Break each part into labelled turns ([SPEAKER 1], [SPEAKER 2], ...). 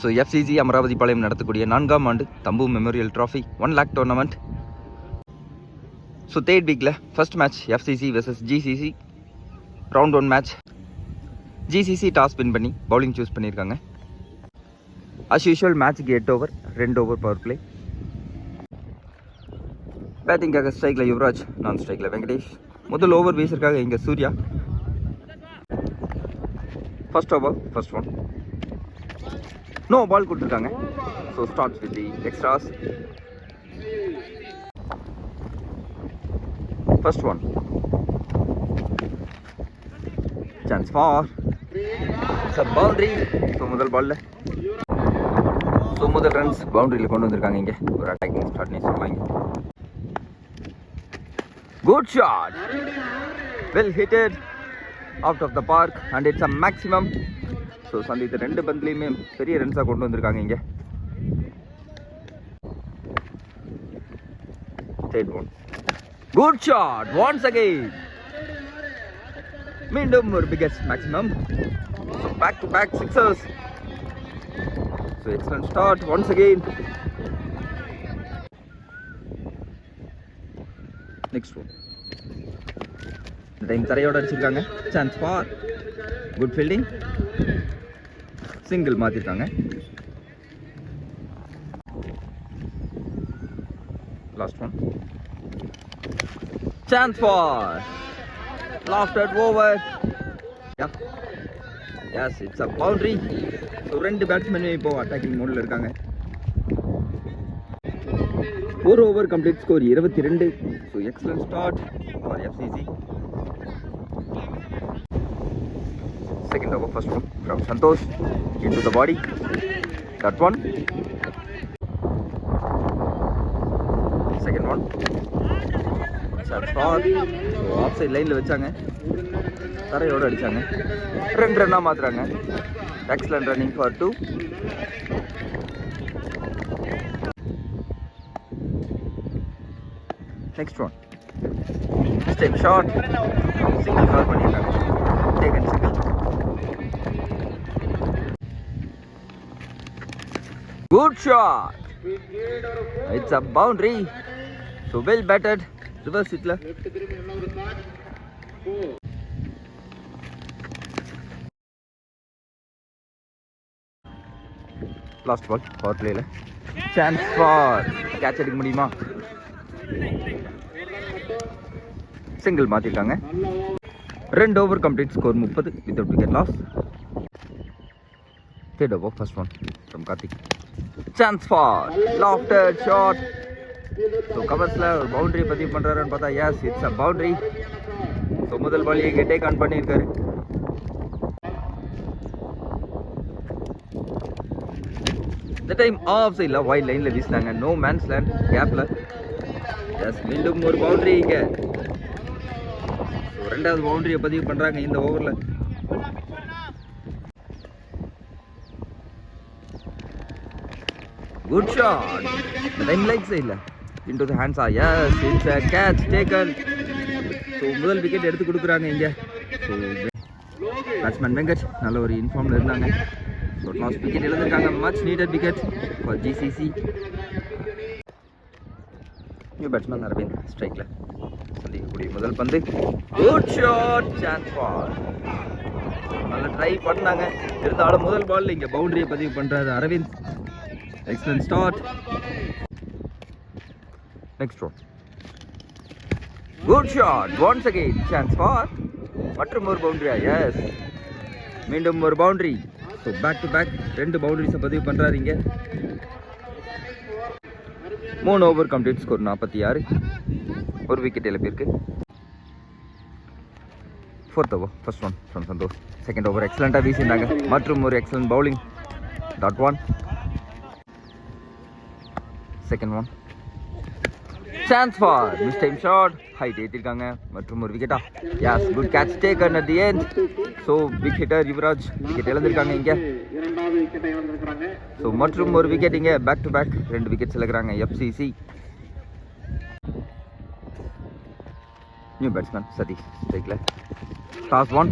[SPEAKER 1] So FCC Amaravathi பாளையம் நடத்தக்கூடிய 4ஆம் ஆண்டு Thambu memorial trophy 1 lakh tournament. So third வீக்கில் first match FCC versus GCC round 1 match. GCC toss win பண்ணி bowling choose பண்ணியிருக்காங்க. As usual மேட்ச்சுக்கு 8 over, 2 over power play. பேட்டிங்காக ஸ்ட்ரைக்கில் யுவராஜ், நான் ஸ்ட்ரைக்கில் வெங்கடேஷ். முதல் ஓவர் வீசருக்காக இங்கே Surya. First over first one, no ball கொடுத்துருக்காங்க. So starts with the extras. First one, chance for boundary. So முதல் பாலில் முதல் ரன்ஸ் பவுண்டரியில் கொண்டு வந்திருக்காங்க. இங்கே ஒரு அட்டாக்கிங் ஸ்டார்ட்னே சொல்லுவாங்க. Good shot, well hitted, out of the park and it's a maximum. So சந்தித்த 2 பந்துலையுமே பெரிய ரன்ஸாக கொண்டு வந்திருக்காங்க. இங்கே third one, good shot once again, மீண்டும் ஒரு biggest maximum. So back to back sixers. So excellent start once again. Next one, இந்த டைம் தரையோடு அடிச்சிருக்காங்க. Chance for good fielding, single மாற்றிருக்காங்க. Last one, chance for lofted over. Yes, it's a boundary. So 2 பேட்ஸ்மேனும் இப்போ attacking மோடில் இருக்காங்க. ஒரு over complete score 22. So excellent start for FCC. Second over first one from Santosh into the body. That one. Second one. Chance for. So offside line la vechaanga. தரையோடு அடிச்சாங்க. 2 ரன்னா மாத்துறாங்க. Excellent running for 2. Next one. Step shot. Single call பண்ணிட்டாங்க. Taken single. Good shot. It's a boundary. So well batted. Reverse it la. Last ball power play la. Chance for catch எடுக்க முடியுமா? Single மாத்திட்டாங்க. 2 over complete score 30 without wicket loss. Third over first one from Karthik. Chance for lofted shot. So கவர்ஸ்ல ஒரு boundary பதிவு பண்றாருன்னு பார்த்தா yes, it's a boundary. So முதல் பால் இங்க take on பண்ணியிருக்காரு. இந்த டைம் ஆஃப் சைட்ல வைட் லைன்ல வீசினாங்க. நோ மேன்ஸ் லேண்ட் கேப்ல. எஸ், மீண்டும் ஒரு பவுண்டரி இங்க. ஸோ 2வது பவுண்டரியை பதிவு பண்றாங்க இந்த ஓவர்ல. Good shot. The time leg side into the hands. Yes, it's a catch taken. So முதல் விக்கெட் எடுத்து கொடுக்குறாங்க இங்க. ஸோ பேட்ஸ்மேன் வெங்கட் நல்ல ஒரு இன்ஃபார்ம்ல இருந்தாங்க. ஸோ லாஸ்ட் விக்கெட் இழந்திருக்காங்க. Much needed wicket for GCC. New batsman Aravind ஸ்ட்ரைக்ல சந்திக்கக்கூடிய முதல் பந்து. Good shot, chance for. நல்லா ட்ரை பண்ணாங்க, இருந்தாலும் முதல் பால்ல இங்க பவுண்டரியை பதிவு பண்றாரு Aravind. Excellent start. Next one. Good shot. Once again. Chance for. மற்றும் ஒரு பவுண்டரியா? எஸ், மீண்டும் ஒரு boundary. So back to back 2 பவுண்டரிஸை பதிவு பண்ணுறாரு இங்கே. 3 ஓவர் கம்ப்ளீட் ஸ்கோர் 46. ஒரு விக்கெட் இழப்பிற்கு. 4th over first one from Santosh. Second over எக்ஸலண்ட்டாக வீசியிருந்தாங்க. மற்றும் ஒரு excellent bowling. Dot one. Second one. Chance for mistime shot. Height ஏத்திருக்காங்க. மற்றும் ஒரு விக்கெட்டா? Yes, good catch taken at the end. So big hitter Yuvraj wicket இழந்திருக்காங்க இங்க. ஸோ மற்றும் ஒரு விக்கெட் இங்க. பேக் டு பேக் 2 விக்கெட்ஸ் இழக்கிறாங்க எஃப்சிசி. நியூ பேட்ஸ்மேன் சதீஷ் ஸ்ட்ரைக்ல. டாஸ் 1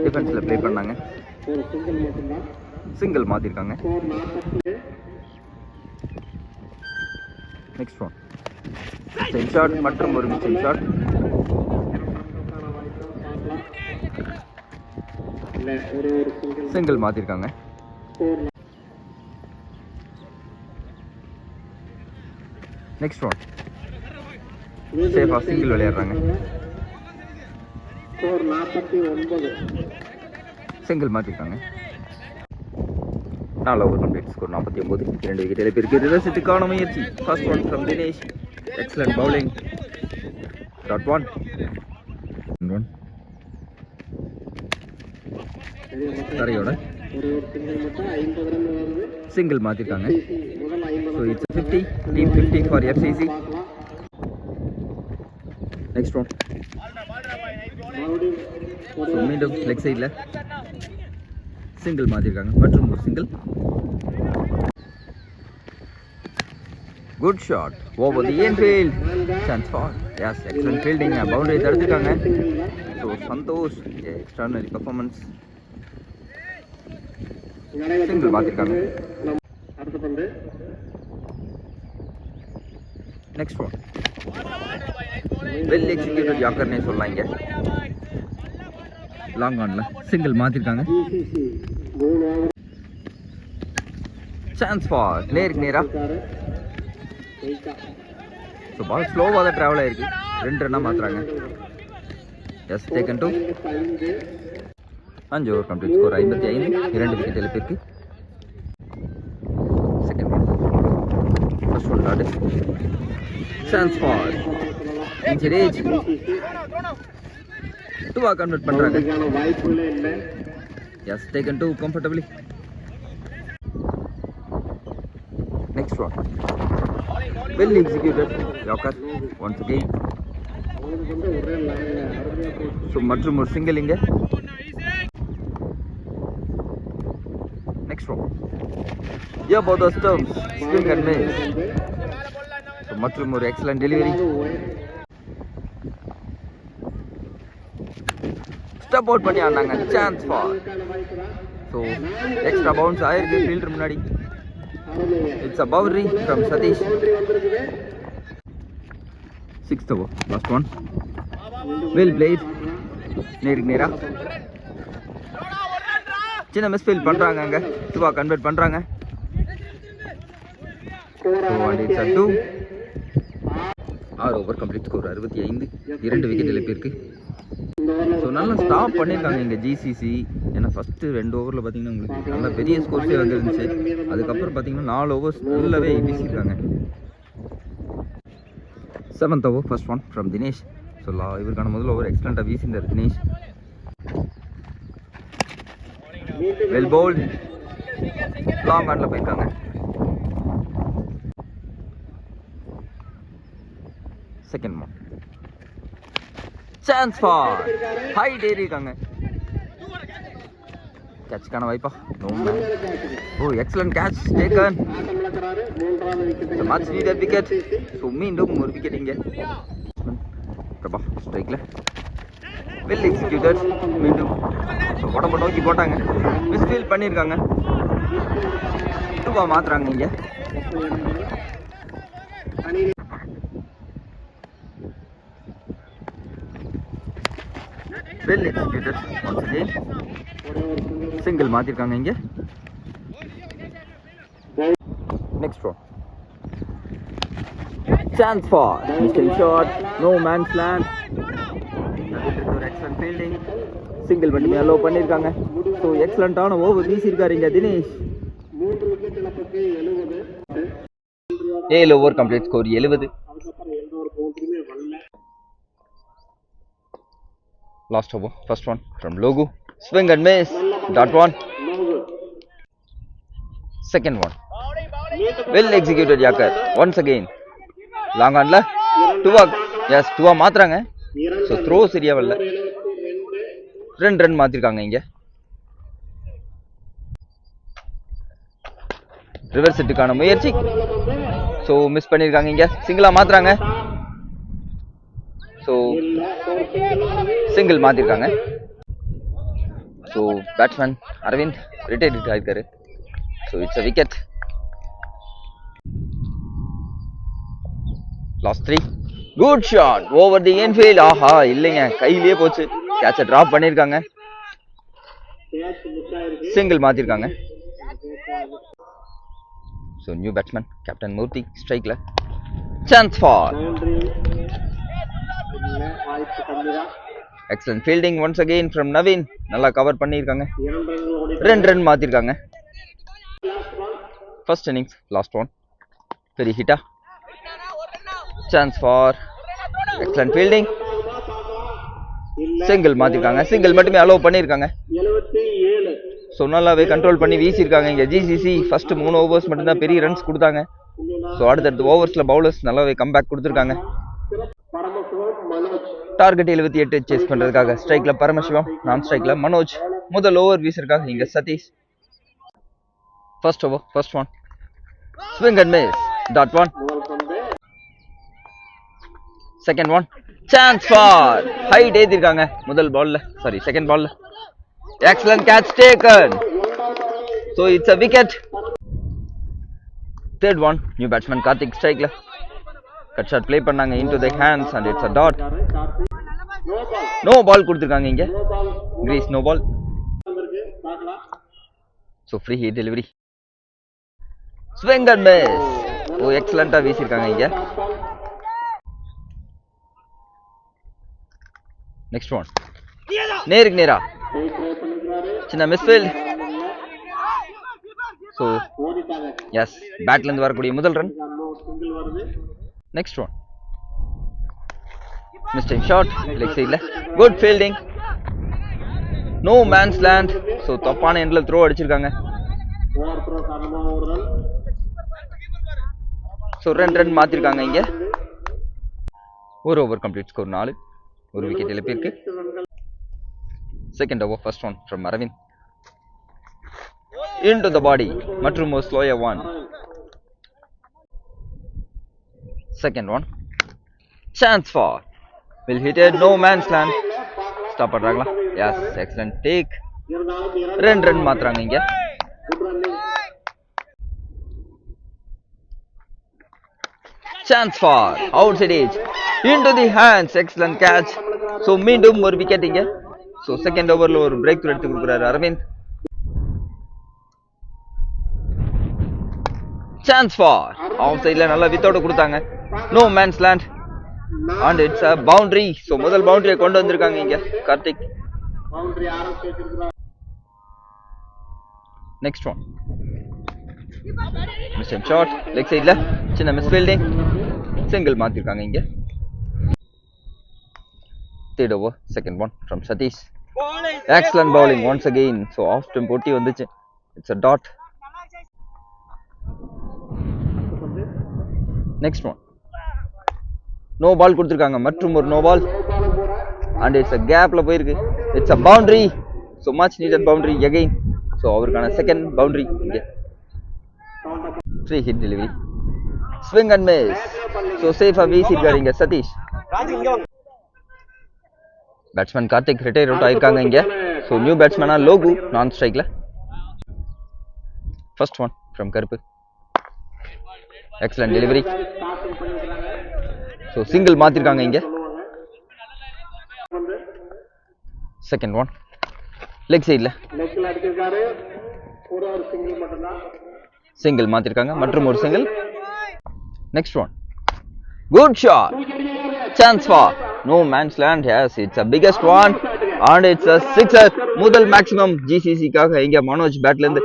[SPEAKER 1] டிஃபென்ஸில் ப்ளே பண்ணாங்க. சிங்கிள் மாற்றிருக்காங்க. நெக்ஸ்ட் ஒன் மிஸ்டேக் ஷாட் மற்றும் ஒரு மிஸ்டேக் ஷாட். சிங்கிள் மாற்றிருக்காங்க. நெக்ஸ்ட் ஒன் சேஃபாக சிங்கிள் விளையாடுறாங்க. சிங்கிள் மாற்றிருக்காங்க. 4 ஓவர் கம்ப்ளீட். ஸ்கோர் 49. 2 விக்கெட் இழப்பிற்கு ரிவர்ஸுக்கான முயற்சி. First one from Dinesh. Excellent bowling. .1 தரையோட சிங்கிள் மாற்றிருக்காங்க. So it's 50. Team 50 for FCC. Next one மீண்டும் லெக் சைடில் சிங்கிள் மாற்றிருக்காங்க மற்றும் ஒரு single. Good shot over the infield. Chance for yes excellent fielding. Boundary தடுத்துருக்காங்க. So Santhosh extraordinary performance. Single மாற்றிருக்காங்க. Next one well executed யாக்கர்னே சொல்லலாம். இங்கே லாங் ஆன்ல சிங்கிள் மாற்றிருக்காங்க. சான்ஸ் ஃபார் நேருக்கு நேரா. ஸோ பால் ஸ்லோவாக தான் ட்ராவல் ஆயிருக்கு. 2 ரன்னாக மாற்றுறாங்க. Yes taken 2. 5 over complete. Score 55. 2 wicket இழப்பிற்கு. Second one first one dot. Chance for இன்ஜரேஜ். 2 கன்வெர்ட் பண்ணுறாங்க. Yes taken 2 comfortably. Next one well executed yorker once again. So மற்றும் ஒரு சிங்கிள் இங்கே. Next one above the stumps swing and miss. So மற்றும் ஒரு excellent delivery. Step out பண்ணி ஆனாங்க. Chance for. So extra bounce ஆயிருக்கு fielder முன்னாடி. It's a boundary from Sathish. 6th over last one well played. நேருக்கு நேரா சின்ன மிஸ்ஃபீல் பண்ணுறாங்க. அங்கே 2 கன்வெர்ட் பண்ணுறாங்க. So and it's 2. 6 over complete. Score 65. 2 wicket இழப்பிற்கு. ஸோ நல்லா ஸ்டாப் பண்ணியிருக்காங்க இங்கே ஜிசிசி. ஏன்னா ஃபஸ்ட்டு 2 ஓவரில் பார்த்தீங்கன்னா உங்களுக்கு நல்லா பெரிய ஸ்கோர்ஸே வந்துருந்துச்சு. அதுக்கப்புறம் பார்த்தீங்கன்னா 4 ஓவர்ஸ் நல்லாவே வீசியிருக்காங்க. 7th over first one from Dinesh. So இவருக்கான முதல் ஓவர் எக்ஸலண்ட்டாக வீசியிருந்தார் தினேஷ். Well bowled. லாங் ஆனில் போயிருக்காங்க. Second one chance for height ஏறியிருக்காங்க. கேட்சுக்கான வாய்ப்பா. Oh excellent catch taken. Much needed wicket. So மீண்டும் ஒரு விக்கெட் இங்கே. பிரபா ஸ்ட்ரைக்கில் வெல் எக்ஸிக்யூட்டட். மீண்டும் உடம்பை நோக்கி போட்டாங்க. மிஸ்ஃபீல் பண்ணியிருக்காங்க. 2 மாற்றுறாங்க இங்கே. Well executed once again. Single மாற்றிருக்காங்க இங்கே. Next one chance for mistake shot. No man's land. ஒரு எக்ஸலன்ட் ஃபீல்டிங். சிங்கிள் மட்டுமே அலோவ் பண்ணியிருக்காங்க. ஸோ எக்ஸலண்ட்டான ஓவர் வீசியிருக்காரு இங்கே Dinesh. 7 over complete. Score 70. Last over first one from Logu. Swing and miss. .1 second one well executed yorker once again. Long ஆன்ல 2 S 2 மாத்துறாங்க. So throw சரியா வரல. 2 ரன் மாத்திருக்காங்க இங்க. ரிவர்ஸ் ஹிட்டுக்கான முயற்சி. ஸோ மிஸ் பண்ணியிருக்காங்க இங்க. சிங்கிளா மாத்துறாங்க. ஸோ சிங்கிள் மாத்திருக்காங்க. ஸோ பேட்ஸ்மேன் அரவிந்த் ரிட்டையர்ட் ஆயிருக்காரு. So it's a wicket. Last 3. Good shot over the infield. ஆஹா இல்லைங்க, கையிலேயே போச்சு. கேட்சை டிராப் பண்ணிருக்காங்க. சிங்கிள் மாத்திருக்காங்க. So new batsman Captain Murthy strikeல. Chance for. Excellent fielding once again from Naveen. நல்லா கவர் பண்ணிருக்காங்க. 2 ரன் மாத்திருக்காங்க. First innings last one. Very hit. Chance for. Excellent fielding. Single மாத்திருக்காங்க. சிங்கிள் மட்டுமே அலோவ் பண்ணிருக்காங்க. ஸோ நல்லாவே கண்ட்ரோல் பண்ணி வீசியிருக்காங்க இங்கே ஜிசிசி. ஃபர்ஸ்ட் 3 ஓவர்ஸ் மட்டும்தான் பெரிய ரன்ஸ் கொடுத்தாங்க. ஸோ அடுத்தடுத்து ஓவர்ஸில் பவுலர்ஸ் நல்லாவே கம்பேக் கொடுத்துருக்காங்க. டார்கெட் 78 சேஸ் பண்ணுறதுக்காக ஸ்ட்ரைக்கில் பரமசிவம், நான் ஸ்ட்ரைக்கில் மனோஜ். முதல் ஓவர் வீசிருக்காங்க இங்கே Satish. First over first one, swing and miss, dot one. Second one, chance for. Height ஏத்திருக்காங்க முதல் பால்ல, சாரி செகண்ட் பால்ல. Excellent catch taken. So it's a wicket. Third one, new batsman Karthik strike la. Cut shot play பண்ணாங்க into the hands and it's a dot. No ball கொடுத்திருக்காங்க இங்க. Greece no ball. So free hit delivery. Swing and miss. Oh excellent ஆ வீசிருக்காங்க இங்க. Next one. நேருக்கு நேரா சின்ன misfield. So S, பேட்ல இருந்து வரக்கூடிய முதல் run. Next one, mistake shot leg சைட்ல. Good fielding, no man's land. So தப்பான எண்ட்ல த்ரோ அடிச்சிருக்காங்க. ஸோ 2 ரன் மாத்திருக்காங்க இங்க. ஒரு ஓவர் கம்ப்ளீட், ஸ்கோர் 4. ஒரு விக்கெட் இழப்பிற்கு. Second over, first one from Aravind. Into the body, மற்றும் ஒரு slower one. Second one, chance for. Will hit it, no man's land. Stop பண்றாங்களா? Yes, excellent take. 2 ரன் மாத்துறாங்க இங்க. Chance for, outside edge, into the hands, excellent catch. So மீண்டும் ஒரு wicket இங்க. So second ஓவரில் ஒரு பிரேக் த்ரூ எடுத்து கொடுக்குறாரு அரவிந்த். சான்ஸ் ஃபார், ஆஃப் சைடில் நல்லா வித்தவுட் கொடுத்தாங்க. No man's land and it's a boundary. So முதல் பவுண்டரியை கொண்டு வந்திருக்காங்க இங்க Karthik. Next one, mistake shot leg சைடில், சின்ன மிஸ் ஃபீல்டிங், சிங்கிள் மாற்றிருக்காங்க இங்க. Third over, second one from Satish. Excellent bowling once again. So off stump போட்டி வந்துச்சு. It's a dot. Next one. No ball கொடுத்திருக்காங்க, மற்றும் ஒரு no ball and it's a gapல போயிருக்கு. It's a boundary. So much needed boundary again. So அவருக்கான second boundary இங்க. Free hit delivery. Swing and miss. So safe ஆ வீசிருக்காரு இங்க சதீஷ். பேட்ஸ்மேன் கார்த்திக் ரிட்டையர் அவுட் ஆயிருக்காங்க இங்க. ஸோ நியூ பேட்ஸ்மேனா லோகு, நான் ஸ்ட்ரைக்ல. First one from Karuppu. Excellent delivery. So single மாத்திருக்காங்க இங்க. செகண்ட் ஒன் லெக் சைட்ல, சிங்கிள் மாத்திருக்காங்க மற்றும் ஒரு single. Next one, good shot, chance for. No man's land. Yes, it's a biggest one and it's a sixer. முதல் மேக்ஸிமம் GCC காக இங்க மனோஜ் பேட்ல இருந்து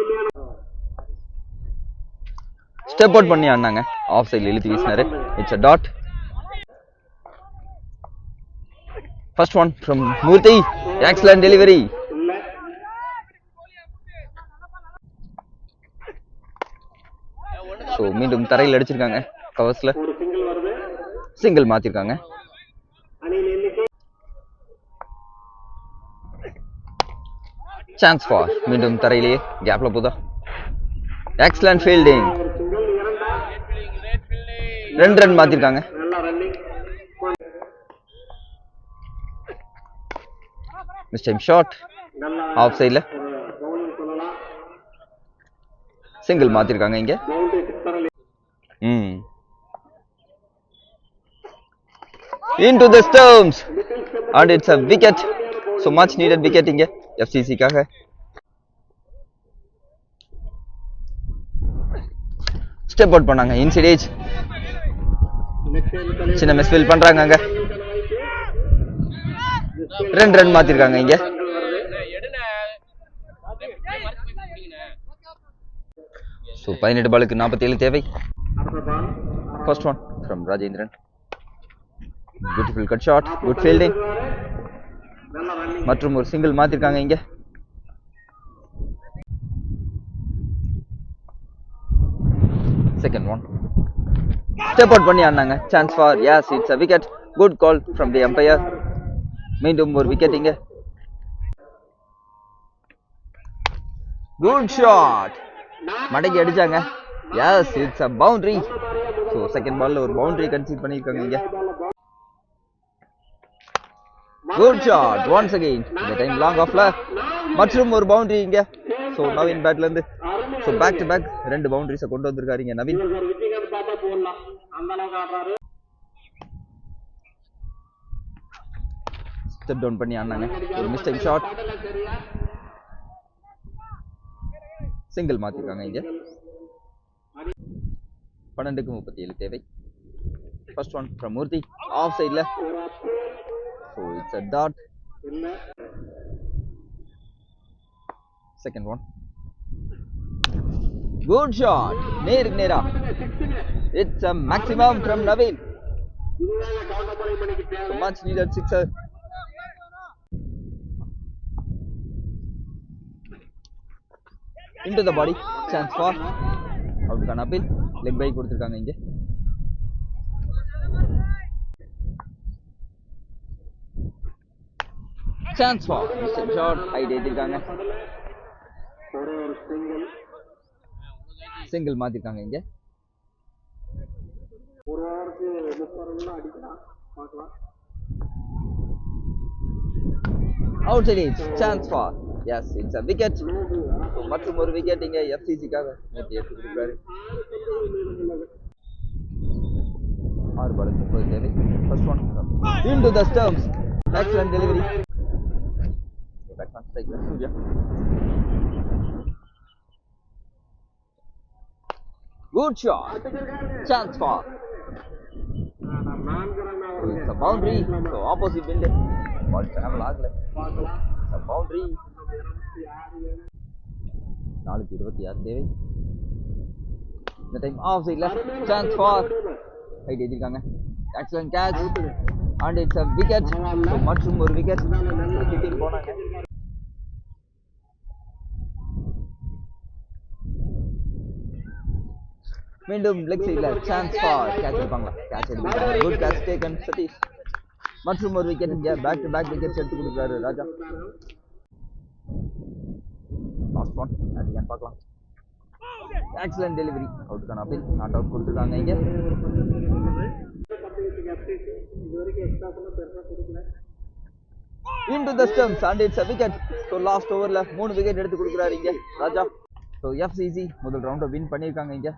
[SPEAKER 1] ஸ்டெப் அவுட் பண்ணி ஆனாங்க. ஆஃப் சைடுல இழுத்து வீசினாரு. It's a dot. First one from Murthy. Excellent delivery. So மீண்டும் தரையில் அடிச்சிருக்காங்க கவர்ஸ்ல. சிங்கிள் மாத்திருக்காங்க. சான்ஸ் ஃபார், மீண்டும் தரையிலேயே கேப்ல போதா. எக்ஸலன்ட் ஃபீல்டிங், 2 ரன் மாத்திருக்காங்க. மிஸ் டைம் ஷாட் ஆஃப் சைட்ல. சிங்கிள் மாத்திருக்காங்க இங்க. Into the stumps and it's a wicket. So much needed wicket இங்க FCC காக. ஸ்டெப் அவுட் பண்ணாங்க இன்சைட் ஏஜ். சின்ன மிஸ் ஃபீல் பண்றாங்க அங்க. 2 ரன் மாத்திருக்காங்க இங்க. So 18 பாலுக்கு 47 தேவை. First one from Rajendran. Beautiful cut shot, good fielding. மற்றும் ஒரு சிங்கிள் மாத்திருக்காங்க இங்க. Second one. Step out பண்ணி ஆனாங்க. Chance for yes, it's a wicket. Good call from the umpire. மீண்டும் ஒரு விக்கெட் இங்க. Good shot. மடக்கி அடிச்சாங்க. Yes, it's a boundary. So second ball ஒரு boundary கன்சீட் பண்ணிருக்காங்க இங்க. Good shot once again. இந்த டைம் லாங் ஆஃப்ல மற்றும் ஒரு பவுண்டரி இங்க. So நவீன் பேட்ல இருந்து so back to back 2 boundaries கொண்டு வந்திருக்காரு இங்க நவீன். ஸ்டெப் டவுன் பண்ணி ஆனாங்க. ஒரு மிஸ்டேக் ஷாட். சிங்கிள் மாத்திருக்காங்க இங்க. 12க்கு 37 தேவை. First one from Moorthy off சைடுல. So it's a dot. Second one. Good shot. Nera. It's a maximum from Naveen. So much needed sixer. Into the body. Chance for. Out kan appeal. Leg by கொடுத்திருக்காங்க இங்க. Chance for mistake shot. High ஏத்திருக்காங்க. Single மாத்திருக்காங்க இங்க. Outside edge. Chance for. Yes, it's a wicket. மற்றும் ஒரு wicket இங்க FCC காக நேத்து எடுத்துக்கிட்டாரு. 6 பாலுக்கு 30 தேவை. First one into the stumps. Excellent delivery. Batsman strike Surya. Good shot. Chance for. It's a boundary. So opposite wind. Ball travel agla. It's a boundary. 4:26 தேவை. இந்த time off சைடுல சான்ஸ் ஃபார் ஹைட் ஏத்திருக்காங்க. Excellent catch and it's a wicket. So மற்றும் ஒரு wicket hitting போனாங்க. மீண்டும் leg சைடுல chance for catch எடுப்பாங்களா? கேட்ச் எடுப்பாங்க. Good catch taken Sathish. மற்றும் ஒரு விக்கெட் இங்க பேக் டு பேக் விக்கெட்ஸ் எடுத்து கொடுக்குறாரு ராஜா. லாஸ்ட் ஒன் அடிக்கன் பார்க்கலாம். Excellent delivery. அவுட் கான அப்பீல் நாட் அவுட் கொடுத்துட்டாங்க இங்க. Into the stumps and it's a wicket. So last overல 3 wicket எடுத்து கொடுக்குறாரு இங்க ராஜா. So FCC முதல் ரவுண்ட வின் பண்ணிருக்காங்க இங்க.